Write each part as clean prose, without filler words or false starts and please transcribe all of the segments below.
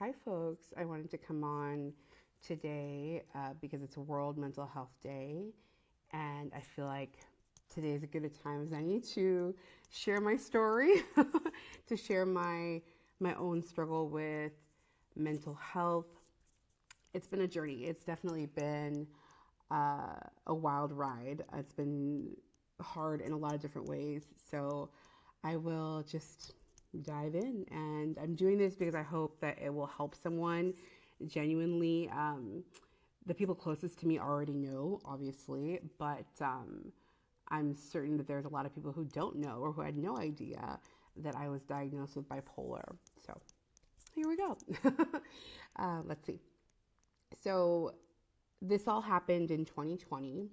Hi, folks. I wanted to come on today because it's World Mental Health Day, and I feel like today is as good a time as any to share my story, to share my own struggle with mental health. It's been a journey. It's definitely been a wild ride. It's been hard in a lot of different ways. So I will just dive in. And I'm doing this because I hope that it will help someone genuinely. The people closest to me already know, obviously, but I'm certain that there's a lot of people who don't know or who had no idea that I was diagnosed with bipolar. So here we go. Let's see. So this all happened in 2020.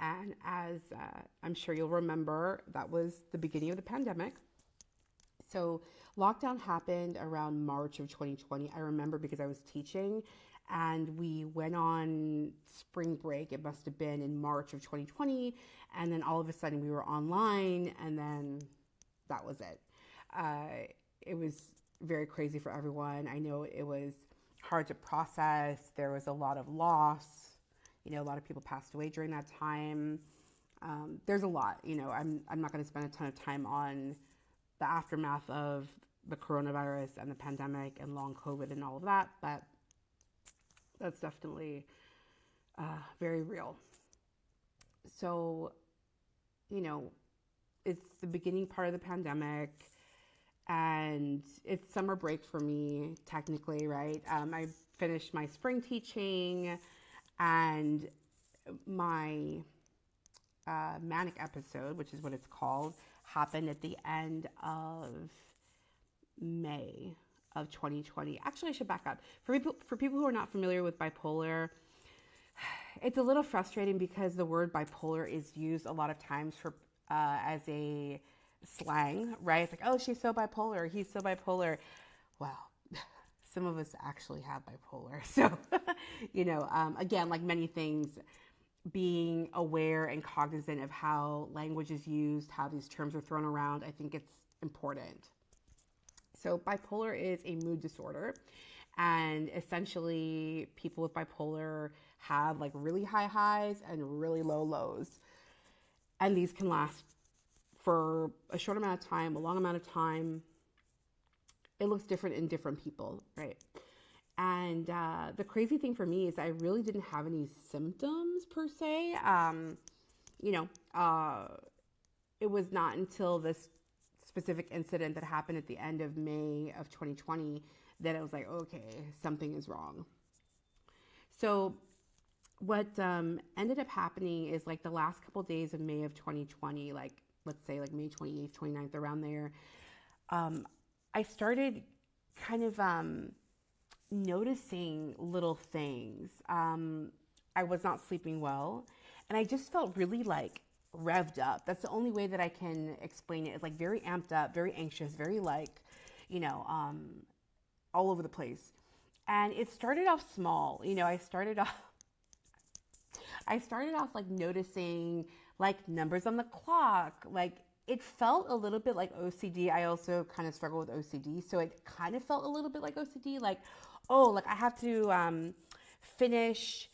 And as I'm sure you'll remember, that was the beginning of the pandemic. So lockdown happened around March of 2020. I remember because I was teaching and we went on spring break. It must have been in March of 2020. And then all of a sudden we were online and then that was it. It was very crazy for everyone. I know it was hard to process. There was a lot of loss. A lot of people passed away during that time. There's a lot. I'm not going to spend a ton of time on the aftermath of the coronavirus and the pandemic and long COVID and all of that, but that's definitely very real. So, it's the beginning part of the pandemic and it's summer break for me, technically, right? I finished my spring teaching and my manic episode, which is what it's called, happened at the end of May of 2020. Actually, I should back up. For people who are not familiar with bipolar, it's a little frustrating because the word bipolar is used a lot of times for as a slang, right? It's like, oh, she's so bipolar, he's so bipolar. Well, some of us actually have bipolar. So, again, like many things, being aware and cognizant of how language is used, how these terms are thrown around, I think it's important. So bipolar is a mood disorder. And essentially, people with bipolar have like really high highs and really low lows. And these can last for a short amount of time, a long amount of time. It looks different in different people, right? And the crazy thing for me is I really didn't have any symptoms per se. You know, uh, it was not until this specific incident that happened at the end of May of 2020 that I was like, okay, something is wrong. So what ended up happening is like the last couple of days of May of 2020, like let's say like May 28th, 29th, around there, um, I started kind of noticing little things. I was not sleeping well, and I just felt really like revved up. That's the only way that I can explain it. Is like very amped up, very anxious, very like, you know, um, all over the place. And it started off small. I started off like noticing like numbers on the clock. Like it felt a little bit like OCD. I also kind of struggle with OCD, so it kind of felt a little bit like OCD. Like, oh, like I have to finish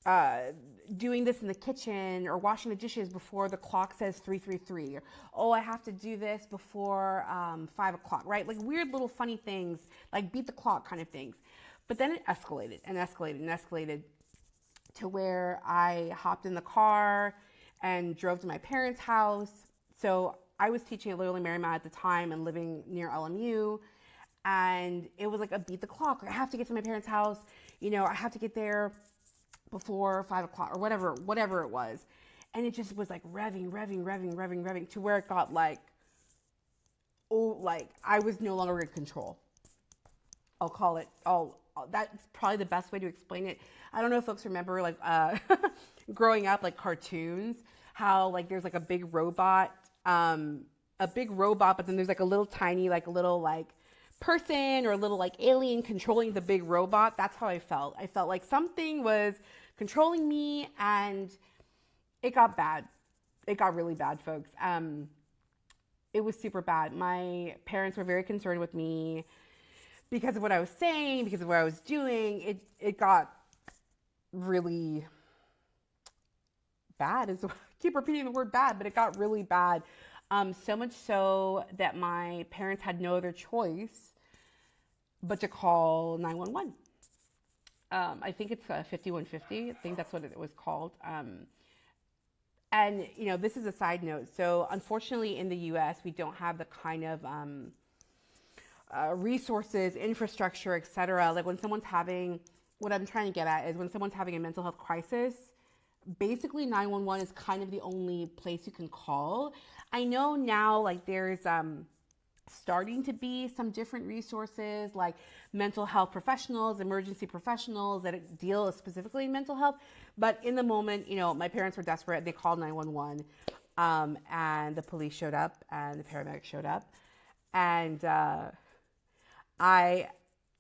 uh, doing this in the kitchen or washing the dishes before the clock says 3:33. Or, oh, I have to do this before 5 o'clock, right? Like weird little funny things, like beat the clock kind of things. But then it escalated and escalated and escalated to where I hopped in the car and drove to my parents' house. So I was teaching at Literally Marymount at the time and living near LMU. And it was like a beat the clock. Like, I have to get to my parents' house. I have to get there before 5 o'clock or whatever it was. And it just was like revving to where it got like, oh, like I was no longer in control. I'll call it. That's probably the best way to explain it. I don't know if folks remember like growing up, like cartoons, how like there's like a big robot, but then there's like a little tiny, like a little like person or a little like alien controlling the big robot. That's how I felt. I felt like something was controlling me, and it got bad. It got really bad, folks. It was super bad. My parents were very concerned with me because of what I was saying, because of what I was doing, it got really bad. I keep repeating the word bad, but it got really bad. So much so that my parents had no other choice but to call 911. I think it's 5150. I think that's what it was called. And, this is a side note. So unfortunately in the US, we don't have the kind of resources, infrastructure, etc. Like when someone's having, what I'm trying to get at is when someone's having a mental health crisis, basically 911 is kind of the only place you can call. I know now like there's starting to be some different resources like mental health professionals, emergency professionals that deal specifically in mental health. But in the moment, my parents were desperate. They called 911 and the police showed up and the paramedics showed up. And I,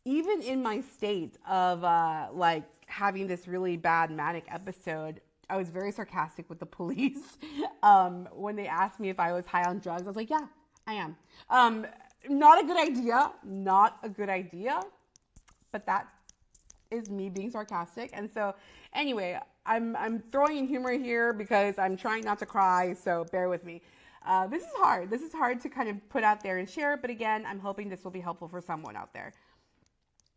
even in my state of like having this really bad manic episode, I was very sarcastic with the police when they asked me if I was high on drugs. I was like, yeah, I am. Not a good idea, but that is me being sarcastic. And so anyway, I'm throwing in humor here because I'm trying not to cry, so bear with me. This is hard. This is hard to kind of put out there and share, but again, I'm hoping this will be helpful for someone out there.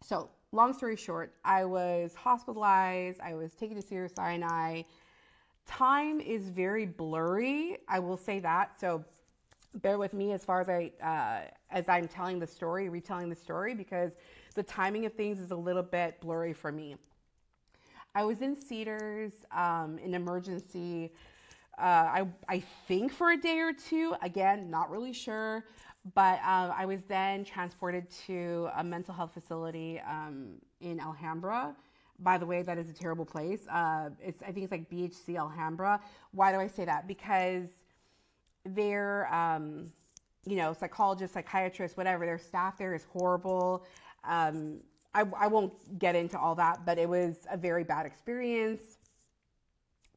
So long story short, I was hospitalized. I was taken to Sinai. Time is very blurry. I will say that. So bear with me as far as I'm telling the story, retelling the story, because the timing of things is a little bit blurry for me. I was in Cedars, in emergency, I think for a day or two, again, not really sure, but I was then transported to a mental health facility in Alhambra. By the way, that is a terrible place. I think it's like BHC Alhambra. Why do I say that? Because their, psychologists, psychiatrists, whatever, their staff there is horrible. I won't get into all that, but it was a very bad experience.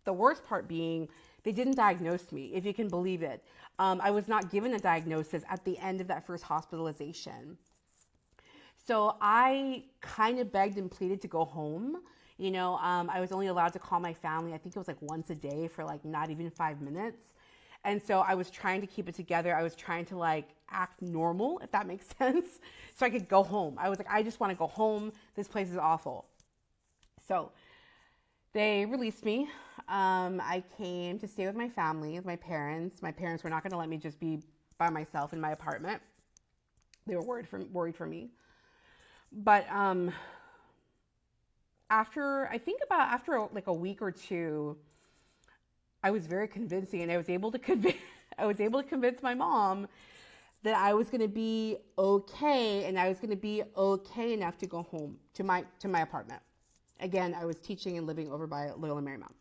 The worst part being, they didn't diagnose me, if you can believe it. I was not given a diagnosis at the end of that first hospitalization. So I kind of begged and pleaded to go home. I was only allowed to call my family. I think it was like once a day for like not even 5 minutes. And so I was trying to keep it together. I was trying to like act normal, if that makes sense, so I could go home. I was like, I just want to go home. This place is awful. So they released me. I came to stay with my family, with my parents. My parents were not going to let me just be by myself in my apartment. They were worried for me. But after like a week or two, I was very convincing, and I was able to convince my mom that I was going to be okay, and I was going to be okay enough to go home to my apartment. Again, I was teaching and living over by Little and Marymount.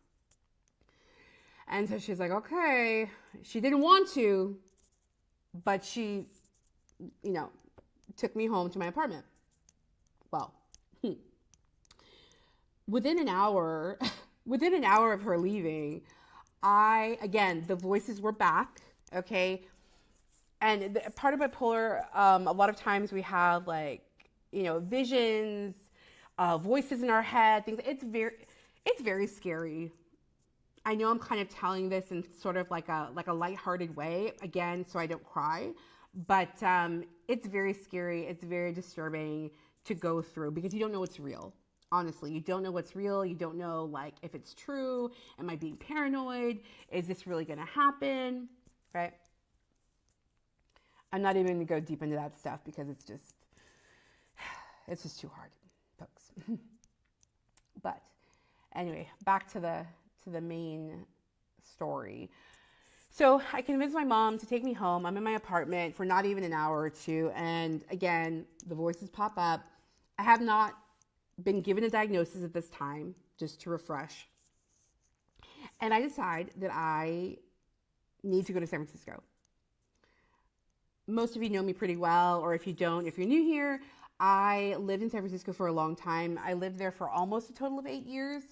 And so she's like, okay. She didn't want to, but she, took me home to my apartment. Well, within an hour of her leaving, the voices were back, okay? And part of bipolar, a lot of times we have like, visions, voices in our head, things. It's very scary. I know I'm kind of telling this in sort of like a lighthearted way, again, so I don't cry, but it's very scary. It's very disturbing to go through because you don't know what's real. Honestly, you don't know what's real. You don't know like if it's true. Am I being paranoid? Is this really going to happen? Right? I'm not even going to go deep into that stuff because it's just too hard, folks. But anyway, back to the main story. So I convinced my mom to take me home. I'm in my apartment for not even an hour or two. And again, the voices pop up. I have not been given a diagnosis at this time, just to refresh. And I decide that I need to go to San Francisco. Most of you know me pretty well, or if you don't, if you're new here, I lived in San Francisco for a long time. I lived there for almost a total of 8 years,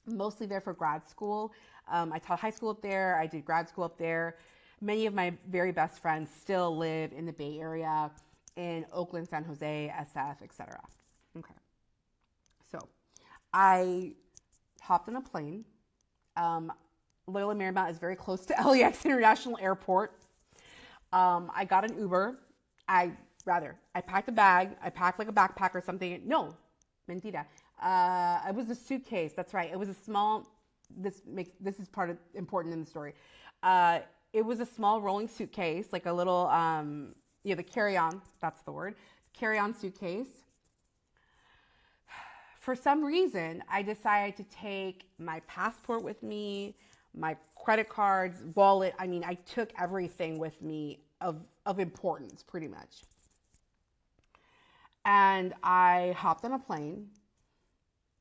mostly there for grad school. I taught high school up there. I did grad school up there. Many of my very best friends still live in the Bay Area. in Oakland, San Jose, SF, etc. Okay. So I hopped on a plane. Loyola Marymount is very close to LAX International Airport. I got an Uber. I packed a bag. I packed like a backpack or something. No, mentira. It was a suitcase. That's right. It was a small. This is part of important in the story. It was a small rolling suitcase, like a little, the carry-on. That's the word. Carry-on suitcase. For some reason, I decided to take my passport with me, my credit cards, wallet. I mean, I took everything with me of importance, pretty much. And I hopped on a plane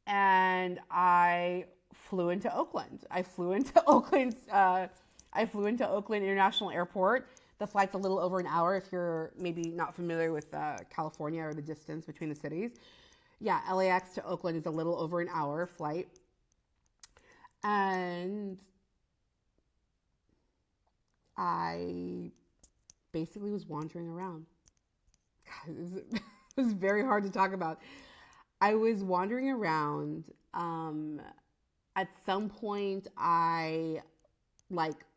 and I flew into Oakland. I flew into Oakland International Airport. The flight's a little over an hour if you're maybe not familiar with California or the distance between the cities. Yeah, LAX to Oakland is a little over an hour flight. And I basically was wandering around. God, it was very hard to talk about. I was wandering around. At some point, I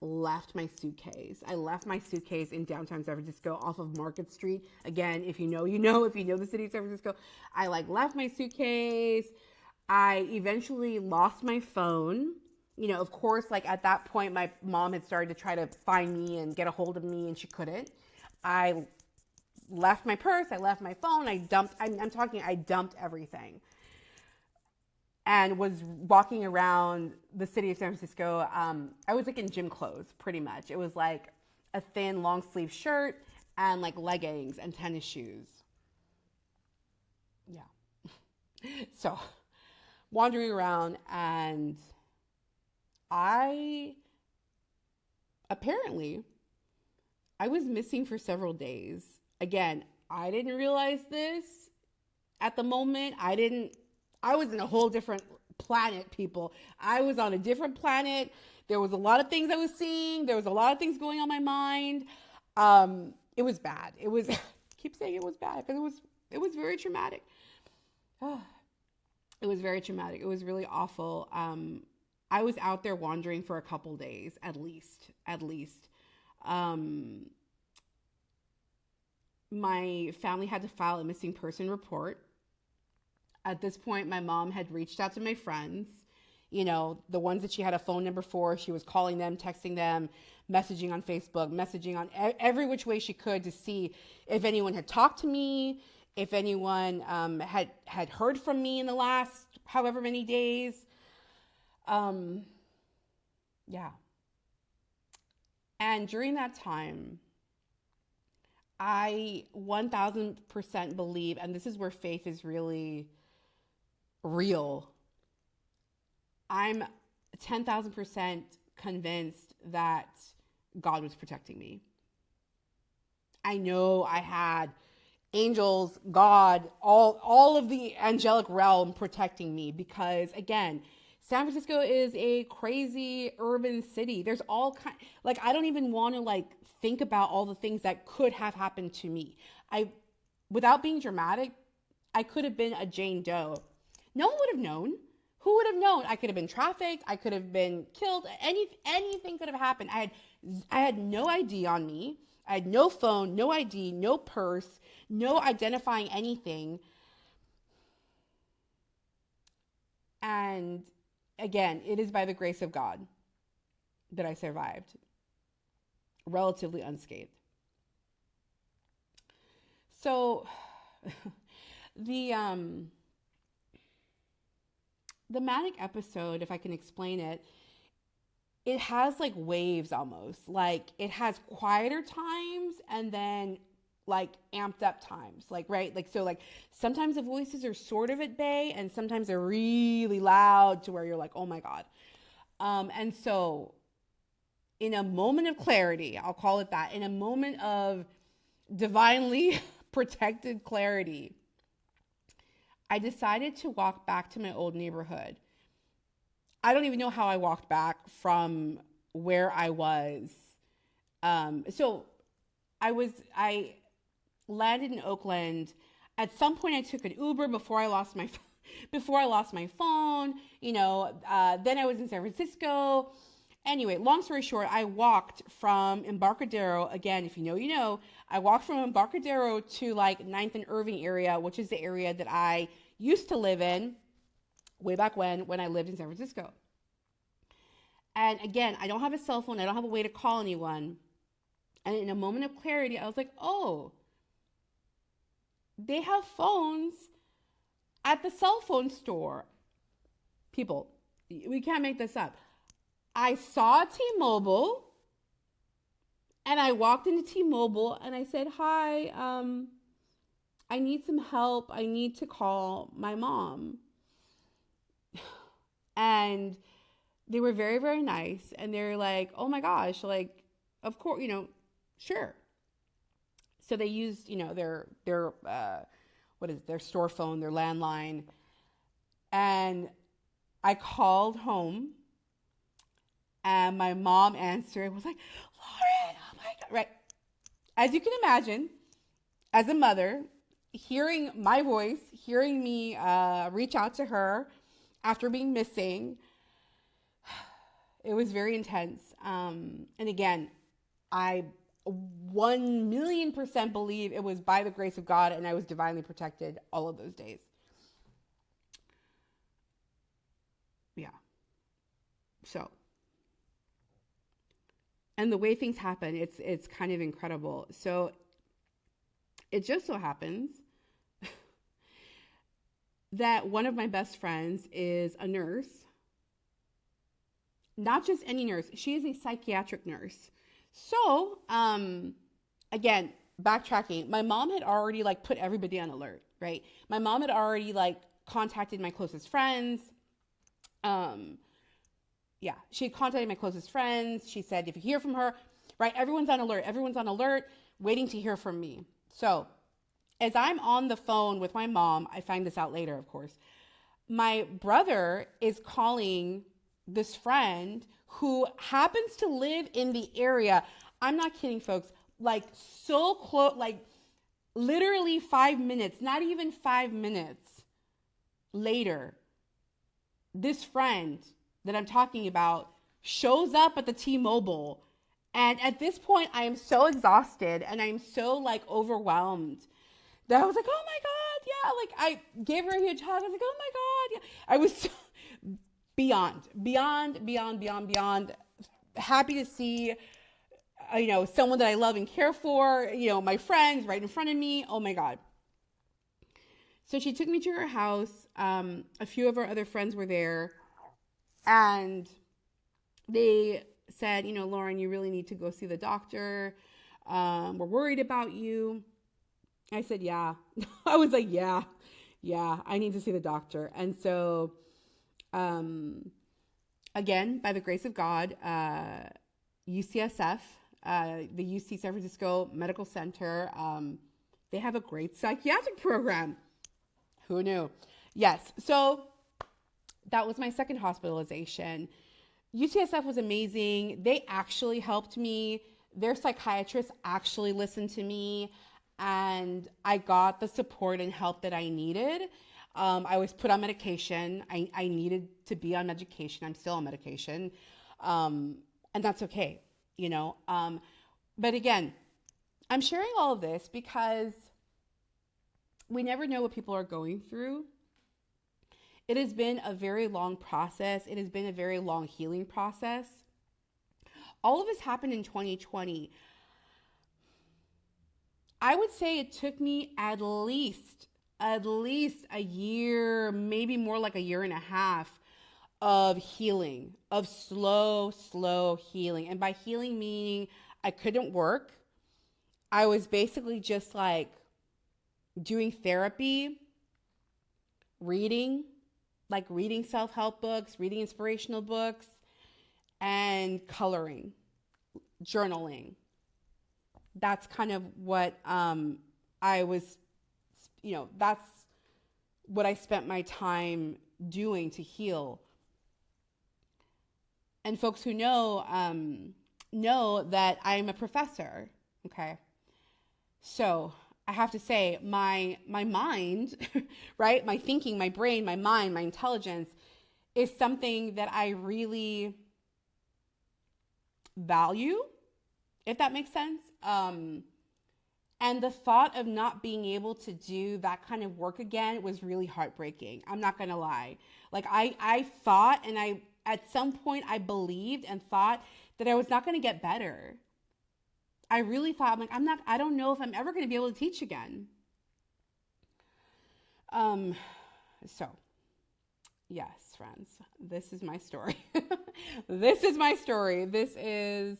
left my suitcase. I left my suitcase in downtown San Francisco off of Market Street. Again, if you know, you know. If you know the city of San Francisco, I left my suitcase. I eventually lost my phone. Of course, at that point, my mom had started to try to find me and get a hold of me, and she couldn't. I left my purse. I left my phone. I dumped everything. And was walking around the city of San Francisco. I was in gym clothes, pretty much. It was like a thin long sleeve shirt and leggings and tennis shoes. Yeah. So wandering around, and I was missing for several days. Again, I didn't realize this at the moment. I was in a whole different planet, people. I was on a different planet. There was a lot of things I was seeing. There was a lot of things going on my mind. It was bad. It was, I keep saying it was bad because it was very traumatic. It was very traumatic. It was really awful. I was out there wandering for a couple days, at least. My family had to file a missing person report. At this point, my mom had reached out to my friends, the ones that she had a phone number for. She was calling them, texting them, messaging on Facebook, messaging on every which way she could to see if anyone had talked to me, if anyone had heard from me in the last however many days. Yeah. And during that time, I 1000% believe, and this is where faith is really real. I'm 10,000% convinced that God was protecting me. I know I had angels, God, all of the angelic realm protecting me because, again, San Francisco is a crazy urban city. There's all kind, I don't even want to think about all the things that could have happened to me. Without being dramatic, I could have been a Jane Doe. No one would have known. Who would have known? I could have been trafficked. I could have been killed. Anything could have happened. I had no ID on me. I had no phone, no ID, no purse, no identifying anything. And again, it is by the grace of God that I survived, relatively unscathed. So the manic episode, if I can explain it, it has waves almost. It has quieter times and then amped up times. Right? So sometimes the voices are sort of at bay and sometimes they're really loud to where you're oh my God. And so in a moment of clarity, I'll call it that, in a moment of divinely protected clarity, I decided to walk back to my old neighborhood. I don't even know how I walked back from where I was. So I landed in Oakland. At some point, I took an Uber before I lost my before I lost my phone. Then I was in San Francisco. Anyway, long story short, I walked from Embarcadero. Again, if you know, you know. I walked from Embarcadero to like 9th and Irving area, which is the area that I used to live in way back when I lived in San Francisco. And again, I don't have a cell phone. I don't have a way to call anyone. And in a moment of clarity, I was like, oh, they have phones at the cell phone store. People, we can't make this up. I saw T-Mobile and I walked into T-Mobile and I said, hi, I need some help. I need to call my mom. And they were very, very nice. And they're like, oh my gosh, like, of course, sure. So they used, their what is it, their store phone, their landline. And I called home and my mom answered and was like, Lauren, oh my God. Right. As you can imagine, as a mother, hearing my voice, hearing me reach out to her after being missing, it was very intense. And again, I 1,000,000% believe it was by the grace of God and I was divinely protected all of those days. Yeah. So, and the way things happen, it's kind of incredible. So it just so happens that one of my best friends is a nurse. Not just any nurse. She is a psychiatric nurse. So, again, backtracking, my mom had already like put everybody on alert, right? My mom had already like contacted my closest friends. She had contacted my closest friends. She said, if you hear from her, right, everyone's on alert, waiting to hear from me. So as I'm on the phone with my mom, I find this out later, of course, my brother is calling this friend who happens to live in the area. I'm not kidding, folks. Like so close, like literally 5 minutes, not even 5 minutes later, this friend that I'm talking about shows up at the T-Mobile. And at this point, I am so exhausted and I'm so like overwhelmed that I was like, oh my God, yeah. Like I gave her a huge hug. I was like, oh my God, yeah. I was so beyond happy to see, someone that I love and care for, my friends right in front of me. Oh my God. So she took me to her house. A few of our other friends were there and they said, Lauren, you really need to go see the doctor. We're worried about you. I said, yeah. I was like, yeah, I need to see the doctor. And so, again, by the grace of God, UCSF, the UC San Francisco Medical Center, they have a great psychiatric program. Who knew? Yes. So that was my second hospitalization. UCSF was amazing. They actually helped me. Their psychiatrist actually listened to me and I got the support and help that I needed. I was put on medication. I needed to be on medication. I'm still on medication. And that's okay, But again, I'm sharing all of this because we never know what people are going through. It has been a very long process. It has been a very long healing process. All of this happened in 2020. I would say it took me at least a year, maybe more like a year and a half of healing, of slow healing. And by healing, meaning I couldn't work. I was basically just like doing therapy, reading self-help books, reading inspirational books, and coloring, journaling. That's kind of what I was, that's what I spent my time doing to heal. And folks who know that I'm a professor, okay? So I have to say, my mind, right? My thinking, my brain, my mind, my intelligence is something that I really value, if that makes sense. And the thought of not being able to do that kind of work again was really heartbreaking. I'm not gonna lie. Like I thought, and I at some point I believed and thought that I was not gonna get better. I really thought, I'm like, I don't know if I'm ever gonna be able to teach again. Um, so yes, friends, this is my story. This is my story. This is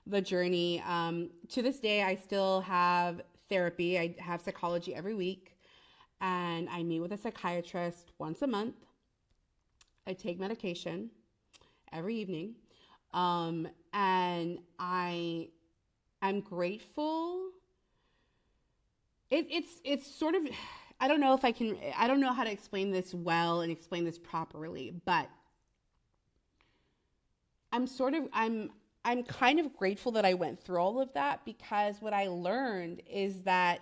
the journey. To this day, I still have therapy. I have psychology every week, and I meet with a psychiatrist once a month. I take medication every evening, and I'm grateful. It's sort of, I don't know if I can. I don't know how to explain this well and explain this properly, but I'm kind of grateful that I went through all of that, because what I learned is that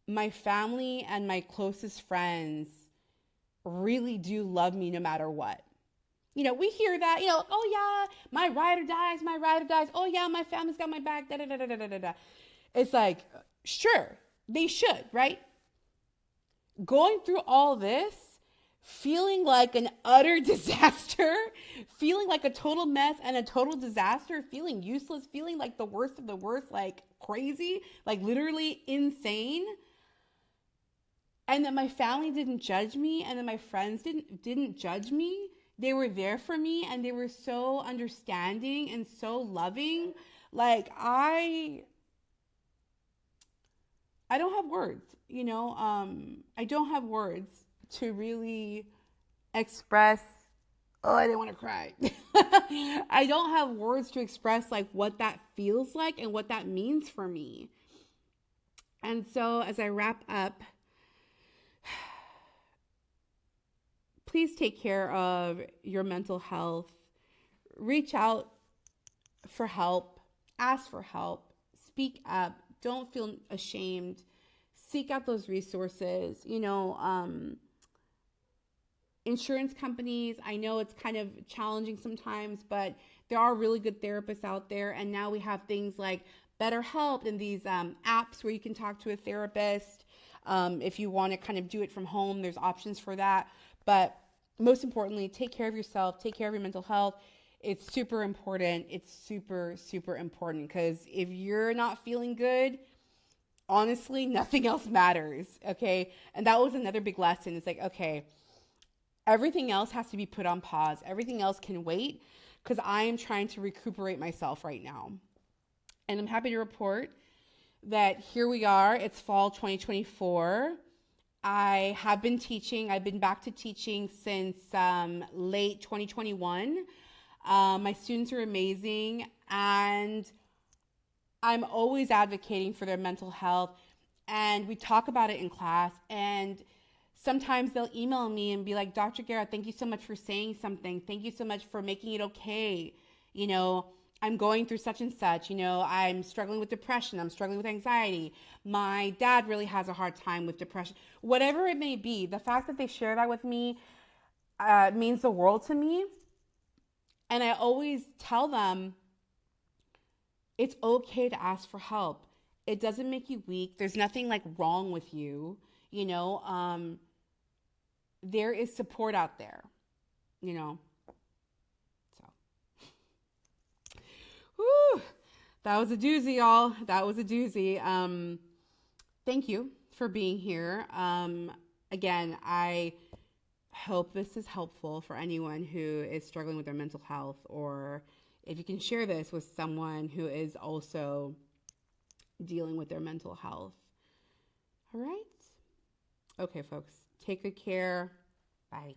my family and my closest friends really do love me no matter what. We hear that, oh yeah, my ride or dies, my ride or dies. Oh yeah, my family's got my back, da da da da da da da. It's like, sure, they should, right? Going through all this, feeling like an utter disaster, feeling like a total mess and a total disaster, feeling useless, feeling like the worst of the worst, like crazy, like literally insane. And that my family didn't judge me, and that my friends didn't judge me. They were there for me, and they were so understanding and so loving. Like I don't have words, I don't have words to really express. Oh, I didn't want to cry. I don't have words to express like what that feels like and what that means for me. And so as I wrap up, please take care of your mental health. Reach out for help, ask for help, speak up, don't feel ashamed, seek out those resources. Insurance companies, I know it's kind of challenging sometimes, but there are really good therapists out there. And now we have things like BetterHelp and these apps where you can talk to a therapist. If you want to kind of do it from home, there's options for that. But most importantly, take care of yourself, take care of your mental health. It's super important. It's super, super important, because if you're not feeling good, honestly, nothing else matters. Okay. And that was another big lesson. It's like, okay, everything else has to be put on pause. Everything else can wait, because I am trying to recuperate myself right now. And I'm happy to report that here we are. It's fall 2024. I have been teaching. I've been back to teaching since late 2021. My students are amazing, and I'm always advocating for their mental health. And we talk about it in class, and sometimes they'll email me and be like, Dr. Guerra, thank you so much for saying something. Thank you so much for making it okay. I'm going through such and such. I'm struggling with depression. I'm struggling with anxiety. My dad really has a hard time with depression. Whatever it may be, the fact that they share that with me means the world to me. And I always tell them, it's okay to ask for help. It doesn't make you weak. There's nothing like wrong with you. There is support out there, So, whew, that was a doozy, y'all. That was a doozy. Thank you for being here. Again, I hope this is helpful for anyone who is struggling with their mental health, or if you can share this with someone who is also dealing with their mental health. All right. Okay, folks, take good care. Bye.